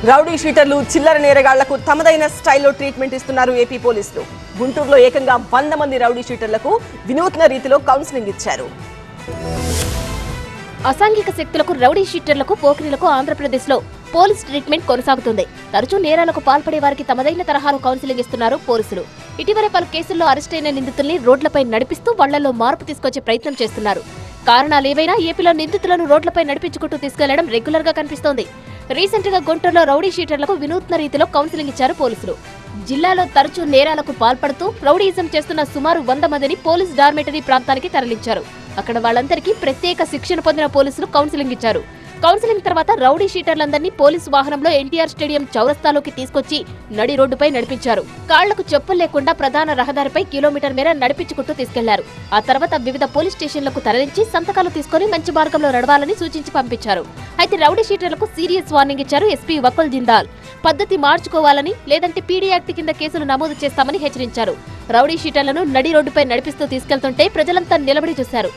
Rowdy షీటర్లు చిల్లర నేరగాళ్లకు తమదైన స్టైల్లో ట్రీట్మెంట్ ఇస్తున్నారు ఏపీ పోలీసులు. గుంటూరులో ఏకంగా 100 మంది రౌడీ షీటర్లకు వినూత్న రీతిలో కౌన్సిలింగ్ ఇచ్చారు. అసాంఘిక శక్తులకు, రౌడీ షీటర్లకు, పోకిరీలకు ఆంధ్రప్రదేశ్లో పోలీస్ ట్రీట్మెంట్ కొనసాగుతుంది. తరచూ నేరాలకు పాల్పడే వారికి తమదైన తరహాలో కౌన్సిలింగ్ ఇస్తున్నారు పోలీసులు. ఇటీవల పలు కేసుల్లో అరెస్టైన నిందితుల్ని రోడ్లపై నడిపిస్తూ వాళ్లలో మార్పు తీసుకొచ్చే ప్రయత్నం చేస్తున్నారు. కారణాలేవైనా ఏపీలో నిందితులను రోడ్లపై నడిపించుకుంటూ తీసుకెళ్లడం రెగ్యులర్ గా కనిపిస్తోంది. రీసెంట్ గా గుంటూరులో రౌడీ షీటర్లకు వినూత్న రీతిలో కౌన్సిలింగ్ ఇచ్చారు పోలీసులు. జిల్లాలో తరచూ నేరాలకు పాల్పడుతూ రౌడీయిజం చేస్తున్న సుమారు 100 మందిని పోలీస్ డార్మెటరీ ప్రాంతానికి తరలించారు. అక్కడ వాళ్ళందరికీ ప్రత్యేక శిక్షణ పొందిన పోలీసులు కౌన్సిలింగ్ ఇచ్చారు. కౌన్సిలింగ్ తర్వాత రౌడీ షీటర్లందరినీ పోలీసు వాహనంలో ఎన్టీఆర్ స్టేడియం చౌరస్తాలోకి తీసుకొచ్చి నడి రోడ్డుపై నడిపించారు. కాళ్లకు చెప్పులు లేకుండా ప్రధాన రహదారిపై కిలోమీటర్ మేర నడిపించుకుంటూ తీసుకెళ్లారు. ఆ తర్వాత వివిధ పోలీస్ స్టేషన్లకు తరలించి సంతకాలు తీసుకుని మంచి మార్గంలో నడవాలని సూచించి పంపించారు. అయితే రౌడీ షీటర్లకు సీరియస్ వార్నింగ్ ఇచ్చారు ఎస్పీ వకుల్ జిందాల్. పద్ధతి మార్చుకోవాలని, లేదంటే పీడీ యాక్ట్ కింద కేసులు నమోదు చేస్తామని హెచ్చరించారు. రౌడీ షీటర్లను నడి రోడ్డుపై నడిపిస్తూ తీసుకెళ్తుంటే ప్రజలంతా నిలబడి చూశారు.